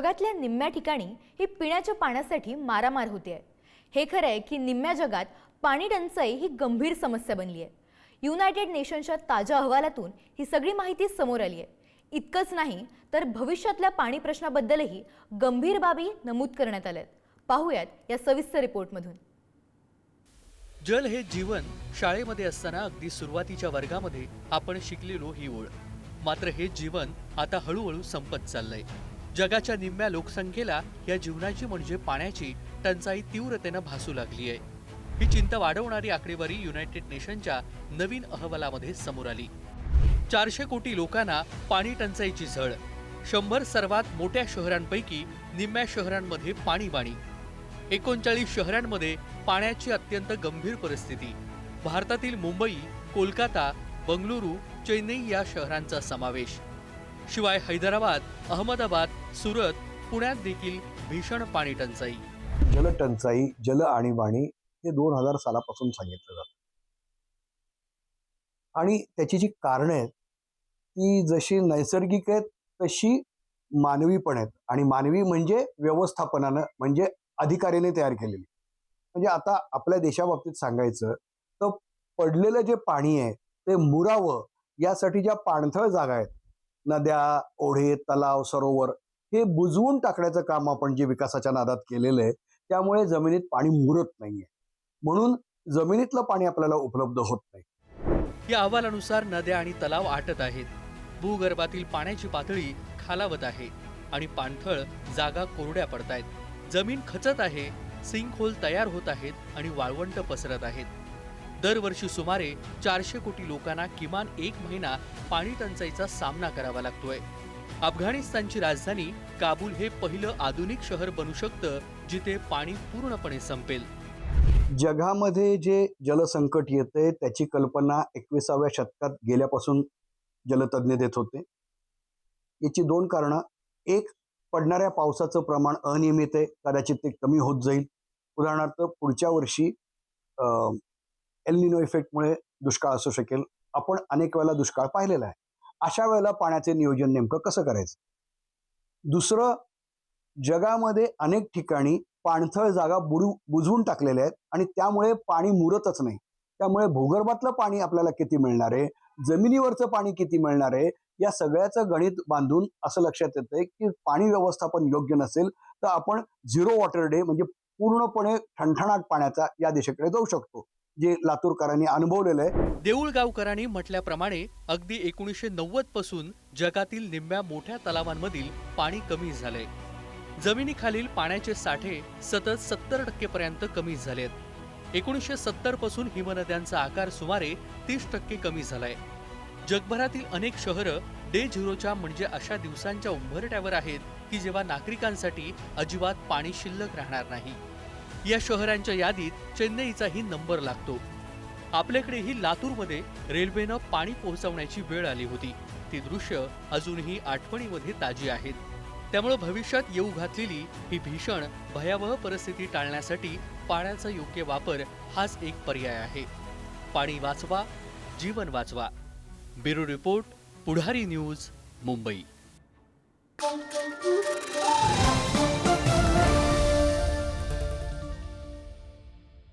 जगातल्या निम्म्या ठिकाणी ही पिण्याच्या पाण्यासाठी मारामार होते. हे खरं आहे की निम्म्या जगात पाणी टंचाई ही गंभीर समस्या बनली आहे. युनायटेड नेशन्सच्या ताज्या अहवालातून ही सगळी माहिती समोर आली आहे. इतकंच नाही तर भविष्यातल्या पाणी प्रश्नाबद्दलही गंभीर बाबी नमूद करण्यात आल्यात. पाहूयात या सविस्तर रिपोर्टमधून. जल हे जीवन शाळेमध्ये असताना अगदी सुरुवातीच्या वर्गामध्ये आपण शिकलेलो ही ओळ. मात्र हे जीवन आता हळूहळू संपत चाललंय. जगाच्या निम्म्या लोकसंख्येला या जीवनाची म्हणजे पाण्याची टंचाई तीव्रतेनं भासू लागली आहे. ही चिंता वाढवणारी आकडेवारी युनायटेड नेशनच्या नवीन अहवालामध्ये समोर आली. 400 कोटी लोकांना पाणी टंचाईची झळ. 100 सर्वात मोठ्या शहरांपैकी निम्म्या शहरांमध्ये पाणीबाणी. 39 शहरांमध्ये पाण्याची अत्यंत गंभीर परिस्थिती. भारतातील मुंबई, कोलकाता, बंगळुरू, चेन्नई या शहरांचा समावेश. शिवाय हैदराबाद, अहमदाबाद, सुरत, पुण्यात देखील भीषण पाणी टंचाई. जलटंचाई, जल आणीबाणी हे 2000 सालापासून सांगितलं जातं. आणि त्याची जी कारणं आहेत ती जशी नैसर्गिक आहेत तशी मानवी पण आहेत. आणि मानवी म्हणजे व्यवस्थापनानं म्हणजे अधिकाऱ्याने तयार केलेली. म्हणजे आता आपल्या देशाबाबतीत सांगायचं तर पडलेलं जे पाणी आहे ते मुरावं यासाठी ज्या पाणथळ जागा आहेत, नद्या, ओढे, तलाव, सरोवर हे बुजवून टाकण्याचं काम आपण जे विकासाच्या नादात केलेलं आहे त्यामुळे जमिनीत पाणी मुरत नाहीये. म्हणून जमिनीतलं पाणी आपल्याला उपलब्ध होत नाही. या अहवालानुसार नद्या आणि तलाव आटत आहेत. भूगर्भातील पाण्याची पातळी खालावत आहे आणि पाणथळ जागा कोरड्या पडतायत. जमीन खचत आहे, सिंकहोल तयार होत आहेत आणि वाळवंट पसरत आहेत. दरवर्षी सुमारे 400 कोटी लोकांना किमान 1 महिना पाणी टंचाईचा सामना करावा लागतोय. अफगाणिस्तानची राजधानी काबूल हे पहिलं आधुनिक शहर बनू शकतं जिथे पाणी पूर्णपणे संपेल. जगामध्ये जे जलसंकट येते त्याची कल्पना 21व्या शतकात गेल्यापासून जलतज्ञ देत होते. याची 2 कारणं. एक, पडणाऱ्या पावसाचं प्रमाण अनियमित आहे, कदाचित ते कमी होत जाईल. उदाहरणार्थ पुढच्या वर्षी एल निनो इफेक्टमुळे दुष्काळ असू शकेल. आपण अनेक वेळेला दुष्काळ पाहिलेला आहे. अशा वेळेला पाण्याचे नियोजन नेमकं कसं करायचं. दुसरं, जगामध्ये अनेक ठिकाणी पाणथळ जागा बुजवून टाकलेल्या आहेत आणि त्यामुळे पाणी मुरतच नाही. त्यामुळे भूगर्भातलं पाणी आपल्याला किती मिळणार आहे, जमिनीवरचं पाणी किती मिळणार आहे, या सगळ्याचं गणित बांधून असं लक्षात येतंय की पाणी व्यवस्थापन योग्य नसेल तर आपण 0 वॉटर डे म्हणजे पूर्णपणे ठणठणाट पाण्याचा या दिशेकडे जाऊ शकतो, जे लातूरकरांनी अनुभवलेलं आहे. देऊळगावकरांनी म्हटल्याप्रमाणे अगदी 1990 पासून जगातील निम्म्या मोठ्या तलावांमधील पाणी कमी झालंय. जमिनीखालील पाण्याचे साठे सतत 70% पर्यंत कमी झालेत. 1970 पासून हिमनद्यांचा आकार सुमारे 30% कमी झालाय. जगभरातील अनेक शहरं डे झिरोच्या म्हणजे अशा दिवसांच्या उंबरठ्यावर आहेत की जेव्हा नागरिकांसाठी अजिबात पाणी शिल्लक राहणार नाही. या शहरांच्या यादीत चेन्नईचाही नंबर लागतो. आपल्याकडेही लातूरमध्ये रेल्वेनं पाणी पोहोचवण्याची वेळ आली होती. ती दृश्य अजूनही आठवणीमध्ये ताजी आहेत. त्यामुळे भविष्यात येऊ घातलेली ही भीषण भयावह परिस्थिती टाळण्यासाठी पाण्याचा योग्य वापर हाच एक पर्याय आहे. पाणी वाचवा, जीवन वाचवा. ब्युरो रिपोर्ट, पुढारी न्यूज, मुंबई.